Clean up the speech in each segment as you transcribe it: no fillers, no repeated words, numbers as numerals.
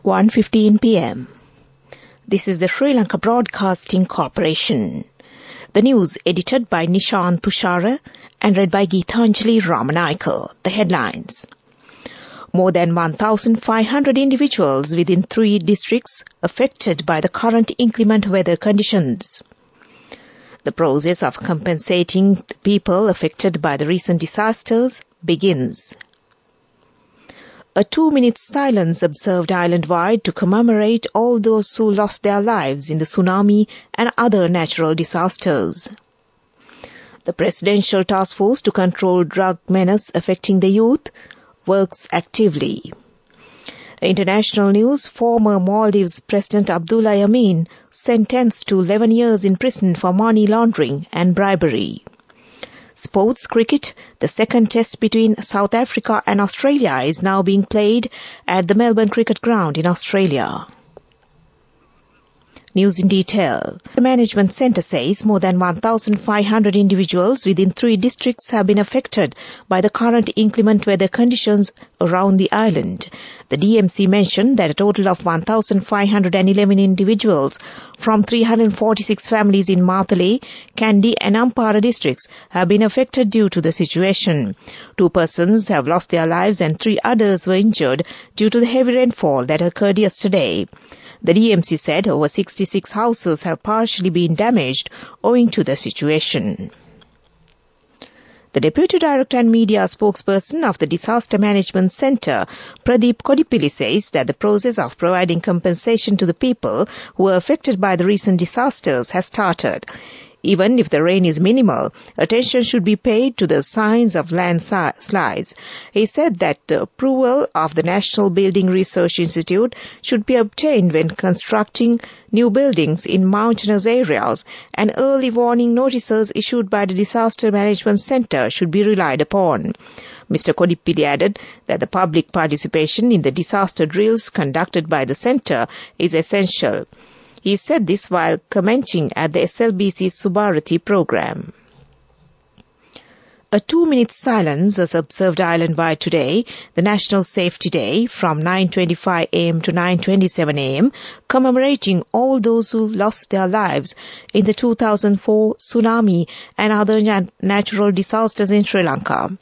1:15 p.m. This is the Sri Lanka Broadcasting Corporation. The news edited by Nishan Tushara and read by Geethanjali Ramanayaka. The headlines. More than 1,500 individuals within 3 districts affected by the current inclement weather conditions. The process of compensating people affected by the recent disasters begins. A 2-minute silence observed island-wide to commemorate all those who lost their lives in the tsunami and other natural disasters. The Presidential Task Force to Control Drug Menace Affecting the Youth works actively. International news, former Maldives President Abdullah Yameen sentenced to 11 years in prison for money laundering and bribery. Sports cricket, the second test between South Africa and Australia is now being played at the Melbourne Cricket Ground in Australia. News in detail. The Management Centre says more than 1,500 individuals within 3 districts have been affected by the current inclement weather conditions around the island. The DMC mentioned that a total of 1,511 individuals from 346 families in Matale, Kandy and Ampara districts have been affected due to the situation. 2 persons have lost their lives and 3 others were injured due to the heavy rainfall that occurred yesterday. The DMC said over 66 houses have partially been damaged owing to the situation. The Deputy Director and Media Spokesperson of the Disaster Management Centre, Pradeep Kodipilli, says that the process of providing compensation to the people who were affected by the recent disasters has started. Even if the rain is minimal, attention should be paid to the signs of landslides. He said that the approval of the National Building Research Institute should be obtained when constructing new buildings in mountainous areas, and early warning notices issued by the Disaster Management Centre should be relied upon. Mr. Kodipilli added that the public participation in the disaster drills conducted by the centre is essential. He said this while commenting at the SLBC Subarathi program. A 2-minute silence was observed island-wide today, the National Safety Day, from 9:25 a.m. to 9:27 a.m., commemorating all those who lost their lives in the 2004 tsunami and other natural disasters in Sri Lanka.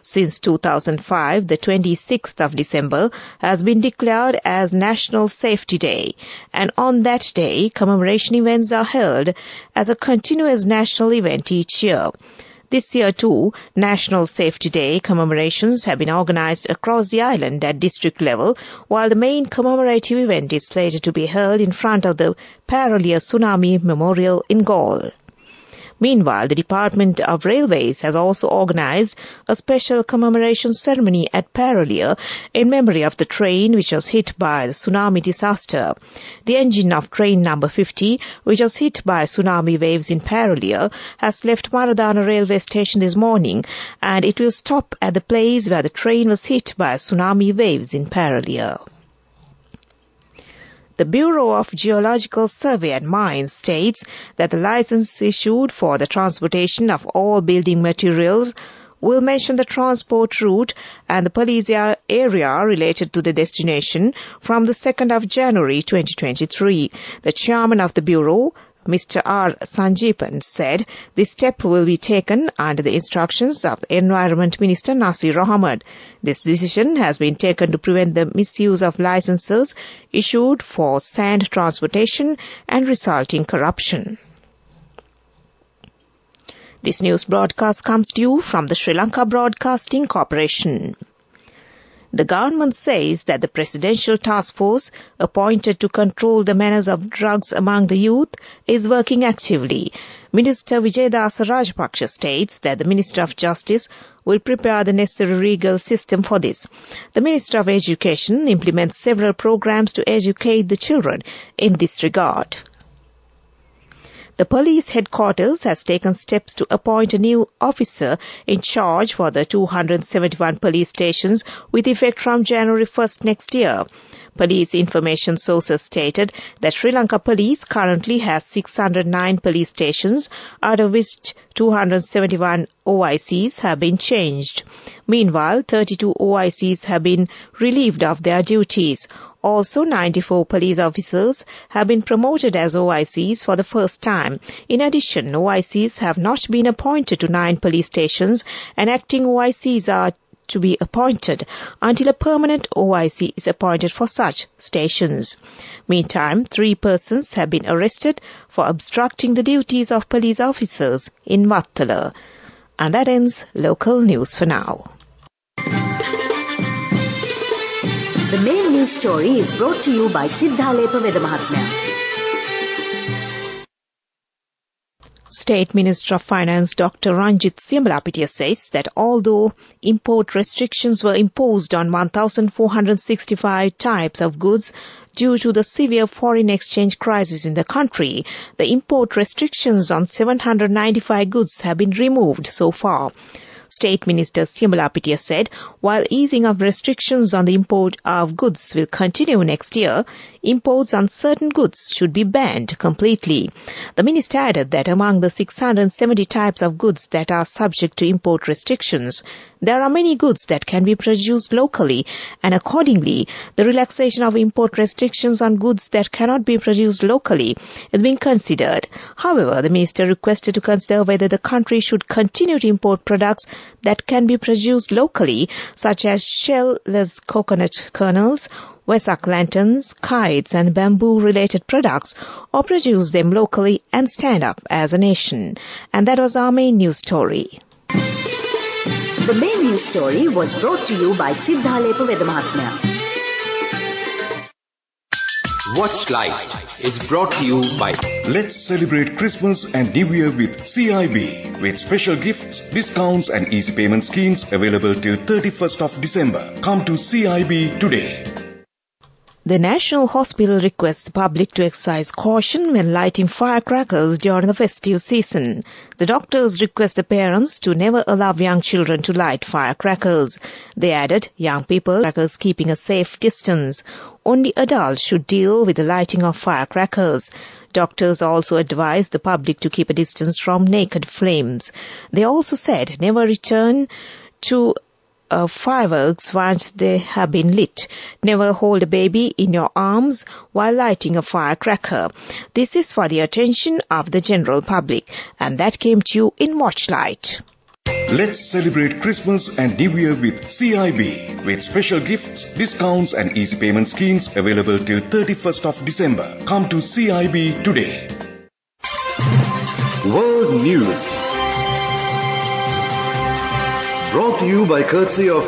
Since 2005, the 26th of December has been declared as National Safety Day, and on that day, commemoration events are held as a continuous national event each year. This year too, National Safety Day commemorations have been organized across the island at district level, while the main commemorative event is slated to be held in front of the Paralia Tsunami Memorial in Galle. Meanwhile, the Department of Railways has also organized a special commemoration ceremony at Paralia in memory of the train which was hit by the tsunami disaster. The engine of train number 50, which was hit by tsunami waves in Paralia, has left Maradana railway station this morning, and it will stop at the place where the train was hit by tsunami waves in Paralia. The Bureau of Geological Survey and Mines states that the license issued for the transportation of all building materials will mention the transport route and the police area related to the destination from the 2nd of January 2023. The chairman of the Bureau, Mr. R. Sanjeepan, said this step will be taken under the instructions of Environment Minister Nasir Ahmad. This decision has been taken to prevent the misuse of licenses issued for sand transportation and resulting corruption. This news broadcast comes to you from the Sri Lanka Broadcasting Corporation. The government says that the Presidential Task Force appointed to control the menace of drugs among the youth is working actively. Minister Vijayadasa Rajapaksa states that the Minister of Justice will prepare the necessary legal system for this. The Minister of Education implements several programs to educate the children in this regard. The police headquarters has taken steps to appoint a new officer in charge for the 271 police stations with effect from January 1st next year. Police information sources stated that Sri Lanka Police currently has 609 police stations, out of which 271 OICs have been changed. Meanwhile, 32 OICs have been relieved of their duties. Also, 94 police officers have been promoted as OICs for the first time. In addition, OICs have not been appointed to 9 police stations, and acting OICs are to be appointed until a permanent OIC is appointed for such stations. Meantime, 3 persons have been arrested for obstructing the duties of police officers in Wattala. And that ends local news for now. The main news story is brought to you by Siddhalepa Vedamahatmya. State Minister of Finance Dr. Ranjit Siambalapitiya says that although import restrictions were imposed on 1,465 types of goods due to the severe foreign exchange crisis in the country, the import restrictions on 795 goods have been removed so far. State Minister Siambalapitiya said while easing of restrictions on the import of goods will continue next year, imports on certain goods should be banned completely. The minister added that among the 670 types of goods that are subject to import restrictions, there are many goods that can be produced locally, and accordingly, the relaxation of import restrictions on goods that cannot be produced locally is being considered. However, the minister requested to consider whether the country should continue to import products that can be produced locally, such as shell-less coconut kernels, Vesak lanterns, kites and bamboo-related products, or produce them locally and stand up as a nation. And that was our main news story. The main news story was brought to you by Siddhalepa Vedamahatmya. Watch Life is brought to you by... Let's celebrate Christmas and New Year with CIB, with special gifts, discounts and easy payment schemes available till 31st of December. Come to CIB today. The National Hospital requests the public to exercise caution when lighting firecrackers during the festive season. The doctors request the parents to never allow young children to light firecrackers. They added, young people, crackers keeping a safe distance. Only adults should deal with the lighting of firecrackers. Doctors also advised the public to keep a distance from naked flames. They also said never return to fireworks once they have been lit. Never hold a baby in your arms while lighting a firecracker. This is for the attention of the general public, and that came to you in Watchlight. Let's celebrate Christmas and New Year with CIB, with special gifts, discounts and easy payment schemes available till 31st of December. Come to CIB today. World News, brought to you by courtesy of...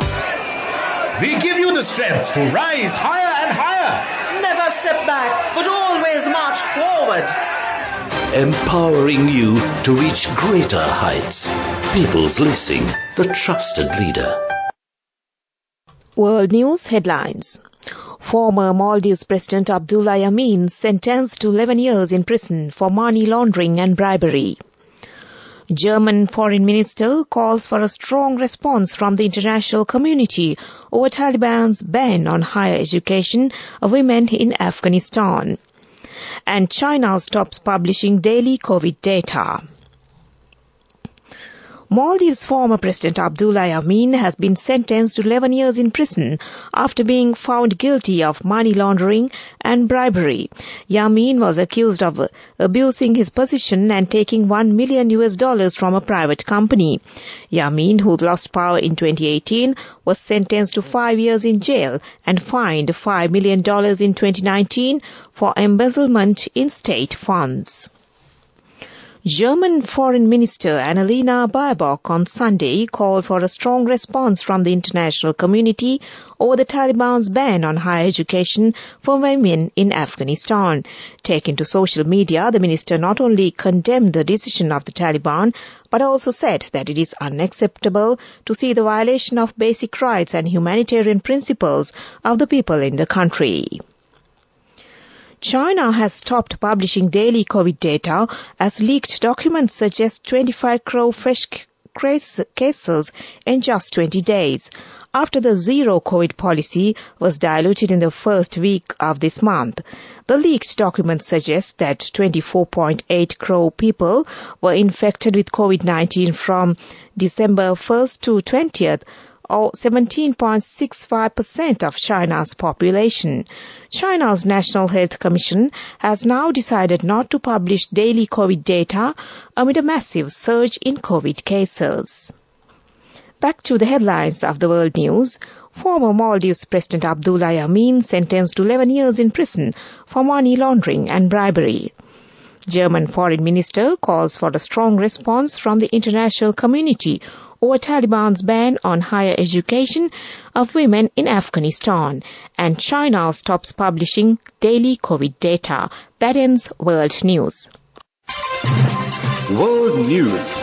We give you the strength to rise higher and higher. Never step back, but always march forward. Empowering you to reach greater heights. People's Leasing, the trusted leader. World News headlines. Former Maldives President Abdullah Yameen sentenced to 11 years in prison for money laundering and bribery. German Foreign Minister calls for a strong response from the international community over Taliban's ban on higher education of women in Afghanistan. And China stops publishing daily COVID data. Maldives' former President Abdullah Yameen has been sentenced to 11 years in prison after being found guilty of money laundering and bribery. Yameen was accused of abusing his position and taking $1 million from a private company. Yameen, who lost power in 2018, was sentenced to 5 years in jail and fined $5 million in 2019 for embezzlement in state funds. German Foreign Minister Annalena Baerbock on Sunday called for a strong response from the international community over the Taliban's ban on higher education for women in Afghanistan. Taken to social media, the minister not only condemned the decision of the Taliban, but also said that it is unacceptable to see the violation of basic rights and humanitarian principles of the people in the country. China has stopped publishing daily COVID data as leaked documents suggest 25 crore fresh cases in just 20 days. After the zero COVID policy was diluted in the first week of this month, the leaked documents suggest that 24.8 crore people were infected with COVID-19 from December 1st to 20th, or 17.65% of China's population. China's National Health Commission has now decided not to publish daily COVID data amid a massive surge in COVID cases. Back to the headlines of the world news. Former Maldives President Abdullah Yameen sentenced to 11 years in prison for money laundering and bribery. German Foreign Minister calls for a strong response from the international community over Taliban's ban on higher education of women in Afghanistan, and China stops publishing daily COVID data. That ends World News. World News.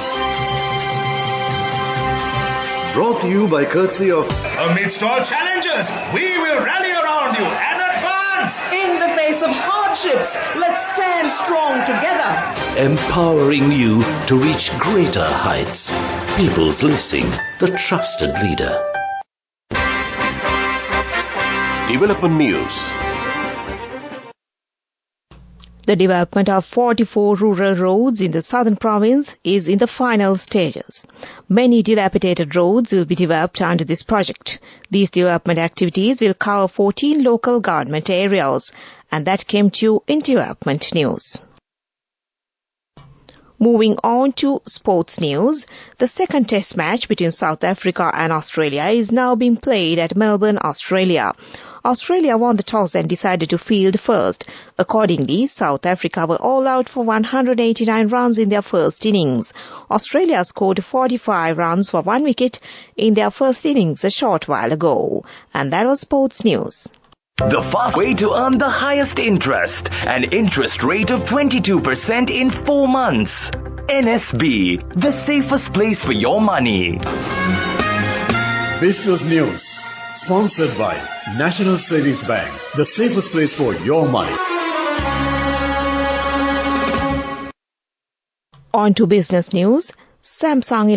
Brought to you by courtesy of... Amidst all challenges, we will rally around you and advance. In the face of hardships, let's stand strong together. Empowering you to reach greater heights. People's Leasing, the trusted leader. Development News. The development of 44 rural roads in the southern province is in the final stages. Many dilapidated roads will be developed under this project. These development activities will cover 14 local government areas, and that came to you in Development News. Moving on to sports news, the second test match between South Africa and Australia is now being played at Melbourne, Australia. Australia won the toss and decided to field first. Accordingly, South Africa were all out for 189 runs in their first innings. Australia scored 45 runs for 1 wicket in their first innings a short while ago. And that was sports news. The fast way to earn the highest interest, an interest rate of 22% in 4 months. NSB, the safest place for your money. Business News. Sponsored by National Savings Bank, the safest place for your money. On to business news. Samsung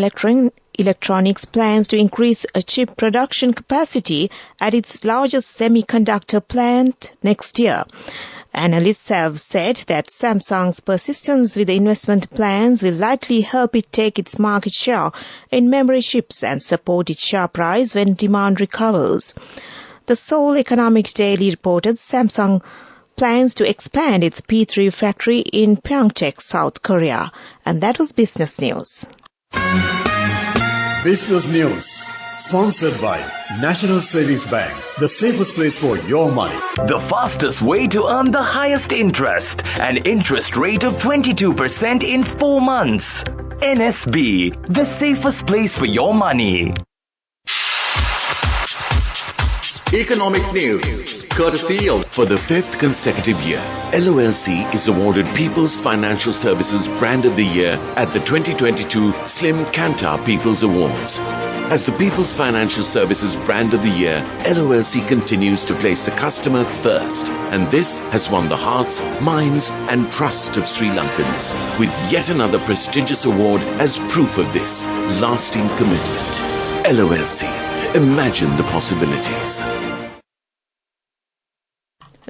Electronics plans to increase a chip production capacity at its largest semiconductor plant next year. Analysts have said that Samsung's persistence with the investment plans will likely help it take its market share in memory chips and support its share price when demand recovers. The Seoul Economic Daily reported Samsung plans to expand its P3 factory in Pyeongtaek, South Korea. And that was business news. Business News. Sponsored by National Savings Bank, the safest place for your money. The fastest way to earn the highest interest, an interest rate of 22% in 4 months. NSB, the safest place for your money. Economic News, courtesy of... For the 5th consecutive year, LOLC is awarded People's Financial Services Brand of the Year at the 2022 Slim Kantar People's Awards. As the People's Financial Services Brand of the Year, LOLC continues to place the customer first, and this has won the hearts, minds and trust of Sri Lankans, with yet another prestigious award as proof of this lasting commitment. LOLC, imagine the possibilities.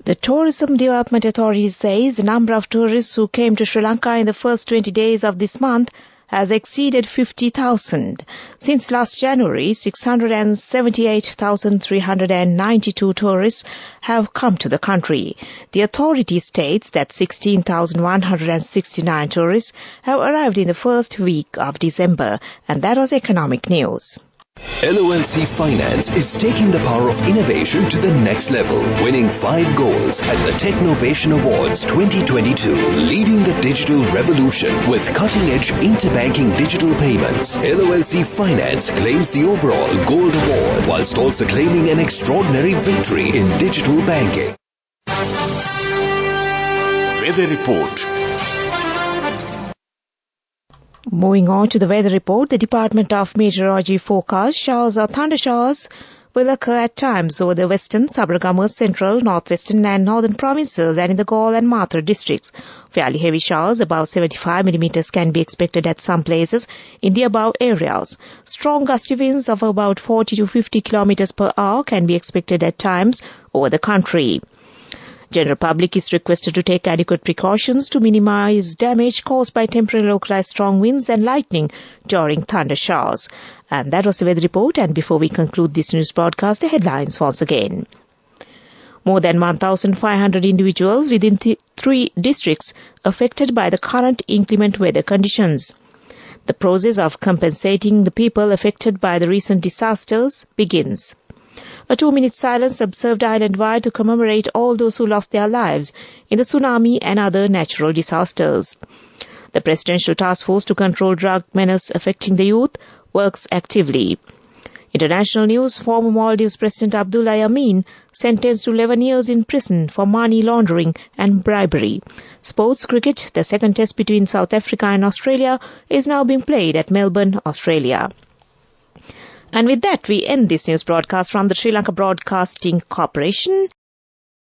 The Tourism Development Authority says the number of tourists who came to Sri Lanka in the first 20 days of this month has exceeded 50,000. Since last January, 678,392 tourists have come to the country. The authority states that 16,169 tourists have arrived in the first week of December. And that was Economic News. LOLC Finance is taking the power of innovation to the next level, winning 5 golds at the Technovation Awards 2022, leading the digital revolution with cutting-edge interbanking digital payments. LOLC Finance claims the overall gold award, whilst also claiming an extraordinary victory in digital banking. Weather Report. Moving on to the weather report, the Department of Meteorology forecasts showers or thunder showers will occur at times over the western, Sabaragamuwa, central, northwestern and northern provinces and in the Galle and Mathura districts. Fairly heavy showers above 75 millimeters can be expected at some places in the above areas. Strong gusty winds of about 40 to 50 kilometers per hour can be expected at times over the country. General public is requested to take adequate precautions to minimize damage caused by temporary localized strong winds and lightning during thunder showers. And that was the weather report. And before we conclude this news broadcast, the headlines once again. More than 1,500 individuals within 3 districts affected by the current inclement weather conditions. The process of compensating the people affected by the recent disasters begins. A 2-minute silence observed island-wide to commemorate all those who lost their lives in the tsunami and other natural disasters. The Presidential Task Force to Control Drug Menace Affecting the Youth works actively. International news, former Maldives President Abdullah Yameen sentenced to 11 years in prison for money laundering and bribery. Sports cricket, the second test between South Africa and Australia, is now being played at Melbourne, Australia. And with that, we end this news broadcast from the Sri Lanka Broadcasting Corporation.